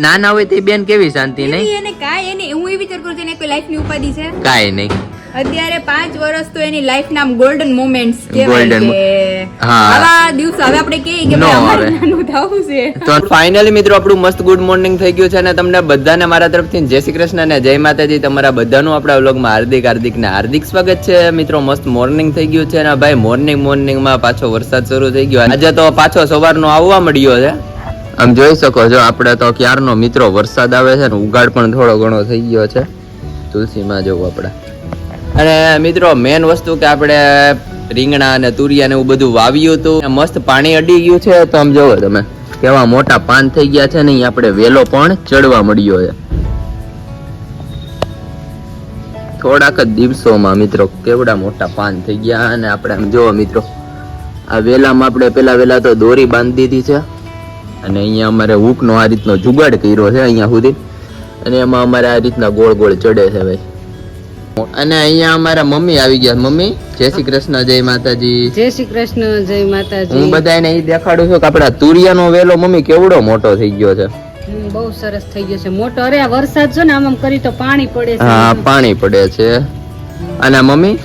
નાના હોય તે બેન કેવી શાંતિ નહીં? એને કાંઈ એને હું એ વિચાર કરું છું એને કોઈ લાઈફ ની ઉપાધિ છે કાંઈ નહીં. અત્યારે 5 વર્ષ તો એની લાઈફ ના ગોલ્ડન મોમેન્ટ્સ Golden આવા દિવસો હવે આપણે કહીએ કે ભાઈ અમારે નાનું થવું છે. તો ફાઇનલી મિત્રો આપણું મસ્ત ગુડ મોર્નિંગ થઈ ગયું છે અને તમને બધાને મારા તરફથી જય શ્રી કૃષ્ણ અને જય માતાજી. તમારા બધાનું આપણા વ્લોગમાં હાર્દિક સ્વાગત છે. મિત્રો મસ્ત મોર્નિંગ થઈ ગયું છે અને ભાઈ મોર્નિંગમાં પાછો વરસાદ શરૂ થઈ ગયો. આજે તો પાછો સવારનો આવવા મળ્યો છે. આમ જોઈ શકો છો આપણે તો ક્યારનો મિત્રો વરસાદ આવે છે ને ઉગાડ પણ થોડો ઘણો થઈ ગયો છે તુલસીમાં જવું આપણે. અને મિત્રો મેન વસ્તુ કે આપણે રીંગણા અને તુરિયા ને એવું બધું વાવ્યું હતું, મસ્ત પાણી અડી ગયું છે. તો આમ જોવો તમે કેવા મોટા પાન થઈ ગયા છે ને અહીં આપણે વેલો પણ ચડવા મળ્યો છે થોડાક જ દિવસોમાં. મિત્રો કેવડા મોટા પાન થઈ ગયા. અને આપણે આમ જોવો મિત્રો આ વેલામાં આપણે પેલા વેલા તો દોરી બાંધી દીધી છે અને અહીંયા અમારે હૂકનો આ રીતનો જુગાડ કર્યો છે અહીંયા સુધી અને એમાં અમારે આ રીતના ગોળ ગોળ ચડે છે ભાઈ. અને અહીંયા અમારા મમ્મી આવી ગયા. મમ્મી જય શ્રી કૃષ્ણ જય માતાજી. જય શ્રી કૃષ્ણ જય માતાજી. હું બધાને એ દેખાડું છું કે આપડા તુરિયાનો વેલો મમ્મી કેવડો મોટો થઈ ગયો છે. બહુ સરસ થઈ ગયો છે મોટો. અરે આ વરસાદ જો ને આમ કરી તો પાણી પડે છે. હા પાણી પડે છે. અને મમ્મી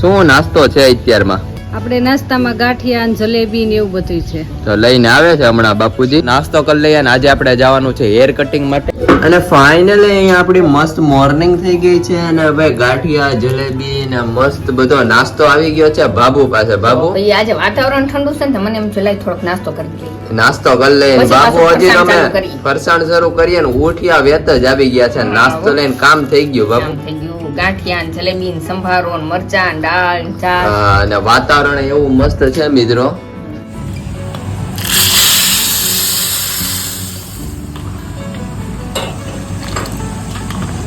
શું નાસ્તો છે અત્યારમાં? આપણે નાસ્તામાં ગાંઠિયા અને જલેબી ને એવું બધું છે. તો લઈને આવે છે હમણાં બાપુજી. નાસ્તો કરી લઈએ અને આજે આપણે જવાનું છે હેર કટિંગ માટે. અને ફાઇનલી અહીંયા આપણી મસ્ત મોર્નિંગ થઈ ગઈ છે અને ભાઈ ગાંઠિયા જલેબી ને મસ્ત બધો નાસ્તો આવી ગયો છે બાબુ પાસે. બાબુ આજે વાતાવરણ ઠંડુ છે ને મને એમ જલાઈ થોડોક નાસ્તો કરી લઈએ. નાસ્તો કરી લઈએ. બાબુ હજી અમે ફરસાણ શરૂ કરીએ ને ઉઠ્યા વેત જ આવી ગયા છે. નાસ્તો લઈને કામ થઈ ગયું બાબુ. ગાંઠિયા ને જલેબી ને સંભારો ને મરચા ને દાળ ને ચા. અને વાતાવરણ એવું મસ્ત છે મિત્રો.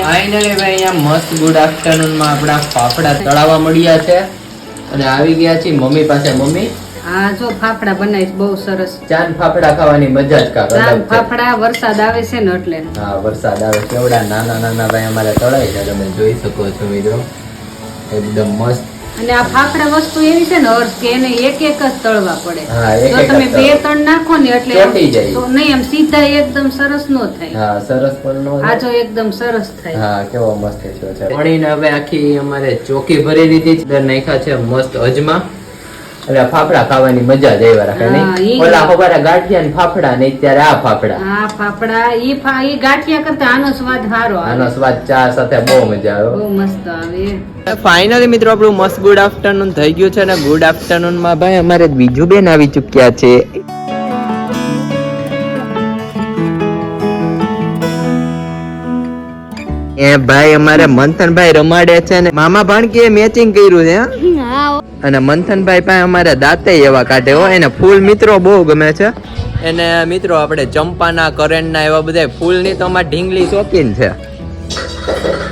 ફાઇનલી ભાઈ અહીંયા મસ્ત ગુડ આફ્ટરનૂન માં આપણા ફાફડા તળાવવા મળ્યા છે અને આવી ગયા છીએ મમ્મી પાસે. મમ્મી હા જો ફાફડા બનાવીશ બહુ સરસ. ચાંદ ફાફડા ખાવાની મજા જ કાંક અલગ છે. ફાફડા વરસાદ આવે છે ને એટલે. હા વરસાદ આવે કેવડા નાના નાના ભાઈ અમારે તળાઈ છે તમે જોઈ શકો છો મિત્રો. એકદમ મસ્ત. અને આ ફાફડા વસ્તુ એવી છે ને અર્થ કે એને એક જ તળવા પડે. હા એક જો તમે 2-3 નાખો ને એટલે ચોંટી જાય. તો નહીં એમ સીધા એકદમ સરસ નો થાય. હા સરસ પણ નો આ જો એકદમ સરસ થાય. હા કેવો મસ્ત થયો છે. પાણીને હવે આખી અમારે ચોકી ભરી દીધી છે. દર નાખ્યા છે મસ્ત અજમા. એટલે ફાફડા ખાવાની મજા જ આવ્યા રાખે નહીં. ઓલા ખબર ગાંઠિયા ને ફાફડા ને અત્યારે આ ફાફડા. આ ફાફડા ઈ ગાંઠિયા કરતા આનો સ્વાદ સારો આવે. આનો સ્વાદ ચા સાથે બહુ મજા આવે. બહુ મસ્ત આવે. ફાઇનલી મિત્રો આપણું મસ્ત ગુડ આફ્ટરનૂન થઈ ગયું છે અને ગુડ આફ્ટરનૂન માં ભાઈ અમારે બીજું બેન આવી ચુક્યા છે. એ ભાઈ અમારે મંથનભાઈ રમાડે છે ને મામા ભાણકી મેચિંગ કર્યું છે. અને મંથનભાઈ પાસે અમારે દાંતે એવા કાઢે હો. એને ફૂલ મિત્રો બહુ ગમે છે. એને મિત્રો આપણે ચંપાના કરેણના એવા બધા ફૂલની તો અમારે ઢીંગલી શોખીન છે.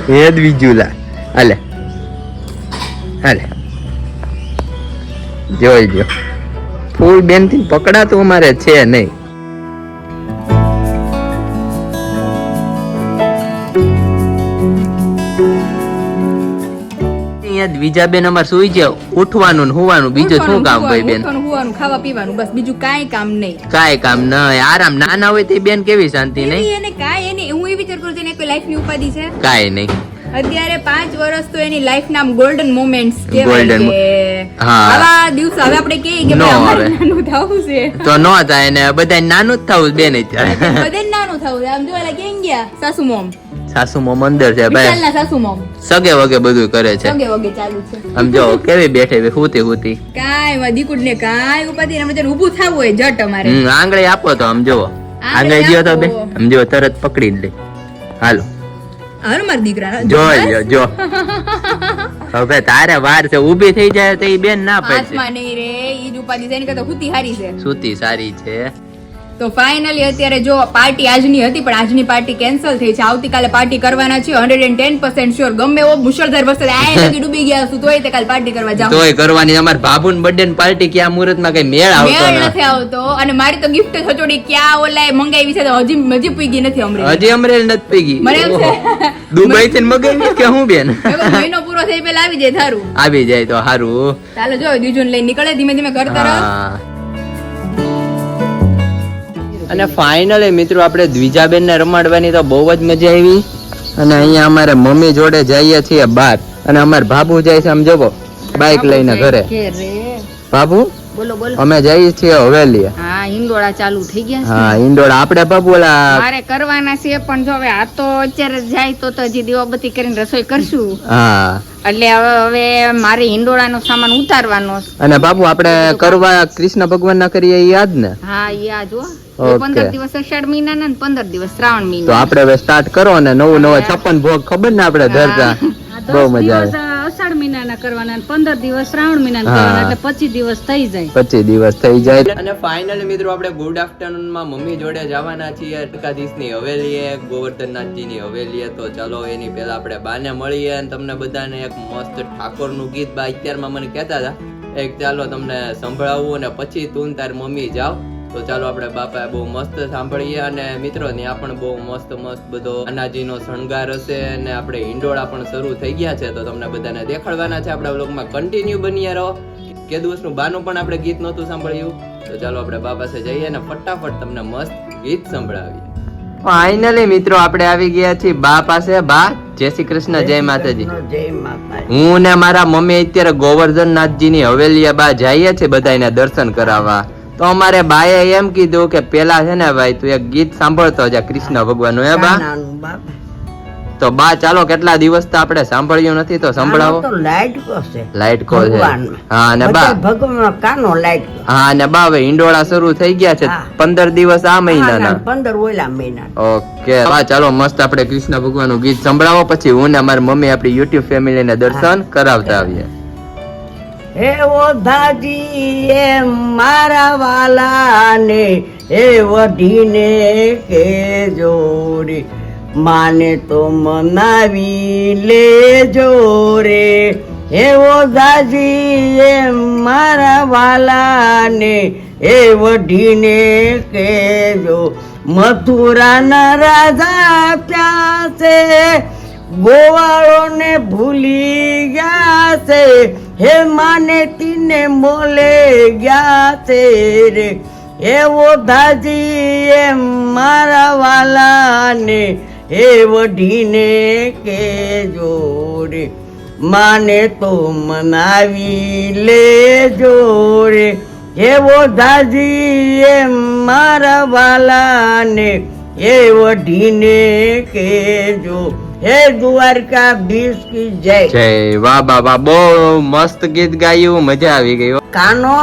હેદ વિજુલા હાલે હાલે જોઈ જો ફૂલ બેન થી પકડાતું અમારે છે નહીં. બીજા બેન અમારે સુઈ જાવ ઉઠવાનું ને હુવાનું બીજું શું કામ ભાઈ બેન? હુવાનું ખાવા પીવાનું બસ બીજું કાંઈ કામ નહીં. કાંઈ કામ નહીં આરામ. નાના હોય તે બેન કેવી શાંતિ નહીં? એને કાંઈ એને હું એ વિચાર કરું છું એને કોઈ લાઈફ ની ઉપાધિ છે કાંઈ નહીં. અત્યારે 5 વર્ષ તો એની લાઈફ ના ગોલ્ડન મોમેન્ટ્સ Golden આવા દિવસો હવે આપણે કહીએ કે ભાઈ અમારે નાનું થવું છે તો નો થાય ને બધા નાનું જ થવું બેન. અત્યારે બધે નાનું થવું. આમ જોવા કેમ ગયા સાસુ મોમ? સાસુ મોમ અંદર છે ભાઈ. વિશાલના સાસુ મોમ સગે વગે બધું કરે છે. સગે વગે ચાલુ છે. આમ જો કેવી બેઠે હુતી કાંઈ માં દીકુડ ને કાંઈ ઉપાધિ ને મતલબ ઊભું થવું હોય જટ અમારે. આંગળી આપો તો આમ જોવો. આંગળી ગયો તો બેન આમ જો તરત પકડી લે. હાલો હાલો મારા દીકરા જો હવે તારે વાર છે ઊભી થઈ જાય તો ઈ બેન ના પડશે. હાથમાં નહીં રે ઈ જ ઉપાધિ છે. એની કરતા હુતી હારી છે. સુતી સારી છે. તો ફાઇનલી અત્યારે જો પાર્ટી આજની હતી પણ આજની પાર્ટી કેન્સલ થઈ છે. આવતીકાલે પાર્ટી કરવાના છે 110% શ્યોર. ગમે એવો મુશળધાર વરસાદ આ લગી ડૂબી ગયા છું તોય તે કાલે પાર્ટી કરવા જાવ. તોય કરવાની. અમાર બાબુન બર્થડે ની પાર્ટી ક્યાં મુહૂર્ત માં કઈ મેળ નથી આવતો. અને મારી તો ગિફ્ટ છોડી ક્યાં ઓલાય મંગાવી છે તો હજી પૂગી નથી. અમરેલ નથી પૂગી. મને એમ છે દુબઈ થી મગાવી કે હું બેન? મહિનો પૂરો થઈ પેલા આવી જાય થારું. આવી જાય તો સારું. ચાલો જો દીજુન લઈને નીકળે ધીમે ધીમે ઘર તરફ. અને ફાઇનલી મિત્રો આપણે દ્વિજાબેન ને રમાડવાની તો બહુ જ મજા આવી. અને અહીંયા અમારે મમ્મી જોડે જઈએ છીએ બહાર અને અમાર બાબુ જાય છે આમ જોવો બાઇક લઈને ઘરે. બાબુ બોલો બોલો. અમે જઈએ છીએ હવેલી. હા હિંડોળા ચાલુ થઈ ગયા છે. હા ઈંડોળા આપણે બાબુ ઓલા મારે કરવાના છે પણ જો હવે આ તો અત્યારે જાય તો હજી દીવાબત્તી કરીને રસોઈ કરશું. હા એટલે હવે મારે હિંડોળાનો સામાન ઉતારવાનો છે. અને બાબુ આપણે કરવા કૃષ્ણ ભગવાન ના કરીએ ઈ યાદ ને? હા યા જો Okay. 15 દિવસ અષાઢ મહિનાના ને 15 દિવસ શ્રાવણ તો મહિના. આપણે હવે સ્ટાર્ટ કરો ને નવું 56 ભોગ ખબર ને આપણે ધરતા બહુ મજા આવે. અષાઢ મહિનાના કરવાના અને 15 દિવસ શ્રાવણ મહિનાના કરવાના એટલે 25 દિવસ થઈ જાય. 25 દિવસ થઈ જાય. અને ફાઇનલી મિત્રો આપણે ગુડ આફ્ટરનૂન માં મમ્મી જોડે જવાના છીએ દ્વારકાધીશ ની હવેલીએ, ગોવર્ધનનાથજી ની હવેલીએ. તો ચાલો એની પહેલા આપણે બાને મળીએ અને તમને બધાને એક મસ્ત ઠાકોર નું ગીત બા અત્યારમાં મને કહેતા હતા એક ચાલો તમને સંભળાવવું અને પછી તું તાર મમ્મી જાવ. તો ચાલો આપણે બાપા બહુ મસ્ત સાંભળીએ. અને મિત્રો ત્યાં પણ બહુ મસ્ત મસ્ત બધો અનાજીનો શણગાર હશે અને આપણે હિંડોળા પણ શરૂ થઈ ગયા છે તો તમને બધાને દેખાડવાના છે. આપણા વ્લોગમાં કન્ટિન્યુ બન્યા રહો. કે દિવસનું બાનું પણ આપણે ગીત નહોતું સાંભળ્યું. તો ચાલો આપણે બા પાસે જઈએ અને ફટાફટ તમને મસ્ત ગીત સંભળાવીએ. ફાઇનલી મિત્રો આપણે આવી ગયા છીએ બા પાસે. બા જય શ્રી કૃષ્ણ, જય માતાજી. હું ને મારા મમ્મી અત્યારે ગોવર્ધનનાથજી ની હવેલીએ બા જઈએ છીએ બધાને દર્શન કરાવવા. તો અમારે બાએ એમ કીધું કે પેલા છે ને ભાઈ તું એક ગીત સાંભળતો જા કૃષ્ણ ભગવાનનું. હે બા? તો બા ચાલો કેટલા દિવસ તો આપણે સાંભળ્યું નથી તો સંભળાવો. લાઈટ કો છે. હા અને બા ભગવાન કાનો લાઈટ. હા અને બા હવે હિંડોળા શરૂ થઈ ગયા છે 15 દિવસ આ મહિનાના. 15 ઓલા મહિના. ઓકે બા ચાલો મસ્ત આપણે કૃષ્ણ ભગવાનનું ગીત સંભળાવો પછી હું ને મારી મમ્મી આપણી યુટ્યુબ ફેમિલીને દર્શન કરાવતા આવીએ. હે ઓ દાદી એ મારા વાલાને હે વઢીને કે જોરે માને તો મનાવી લેજો રે. હે ઓ દાદી એ મારા વાલાને હે વઢીને કેજો મથુરાના રાજા ત્યાં છે ગોવાળો ને ભૂલી ગયા છે હે માને તીને મોલે ગયા છે રે. એવો દાજી એ મારા વાલાને એ વઢીને કેજો રે માને તો મનાવી લેજો રે. એવો દાજી એ મારા વાલાને એ વઢીને કેજો. હે દ્વારકાધીશ કી જય. જય. વાહ બાબા બહુ મસ્ત ગીત ગાયું, મજા આવી ગઈ. કાનો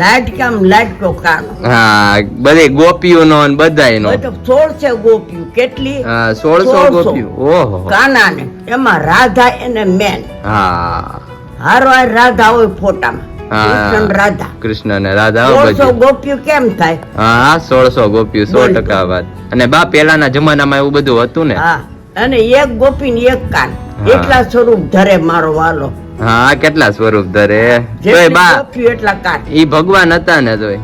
લાડકામ લાડકો કાનો. હા બધી ગોપીઓનો ને બધાયનો. તો 1600 ગોપીઓ કેટલી? હા 1600 ગોપીઓ. ઓહો. કાનાને એમાં રાધા એને મેન. હા હારો હાર રાધા હોય ફોટામાં. કૃષ્ણ રાધા. કૃષ્ણ ને રાધા 1600 ગોપીઓ કેમ થાય? હા 1600 ગોપીઓ 100% વાત. અને બા પેલાના જમાનામાં એવું બધું હતું ને. હા અને એક ગોપી ને એક કાન એટલા સ્વરૂપ ધરે મારો વાલો. હા કેટલા સ્વરૂપ ધરે. જેટલી ગોપીઓ એટલા કાન. ઈ ભગવાન હતા ને તોય.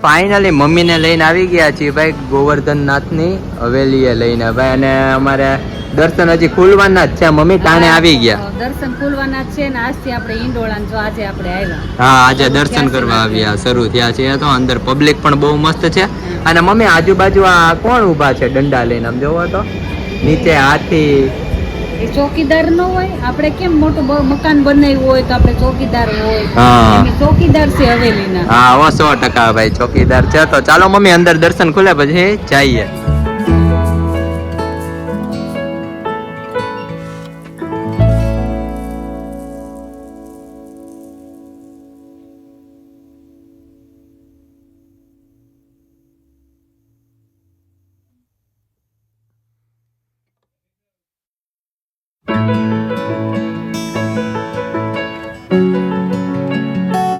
ફાઇનલી મમ્મીને લઈને આવી ગયા છીએ ભાઈ ગોવર્ધનનાથની હવેલીએ લઈને ભાઈ. અને અમારે દર્શન હજી ખુલવાના જ છે મમ્મી, કાણે આવી ગયા. દર્શન ખુલવાના જ છે ને આજથી આપણે ઈંડોળા જો આજે આપણે આવ્યા. હા આજે દર્શન કરવા આવ્યા શરૂ થયા છે. તો અંદર પબ્લિક પણ બહુ મસ્ત છે. અને મમ્મી આજુબાજુ આ કોણ ઉભા છે ડંડા લઈને આમ જોવો તો નીચે હાથી. એ ચોકીદાર નો હોય આપણે કેમ મોટું મકાન બનાવ્યું હોય તો આપણે ચોકીદાર હોય. હા એમ ચોકીદાર છે હવેલીના. હા 100% ભાઈ ચોકીદાર છે. તો ચાલો મમ્મી અંદર દર્શન ખુલે પછી જઈએ.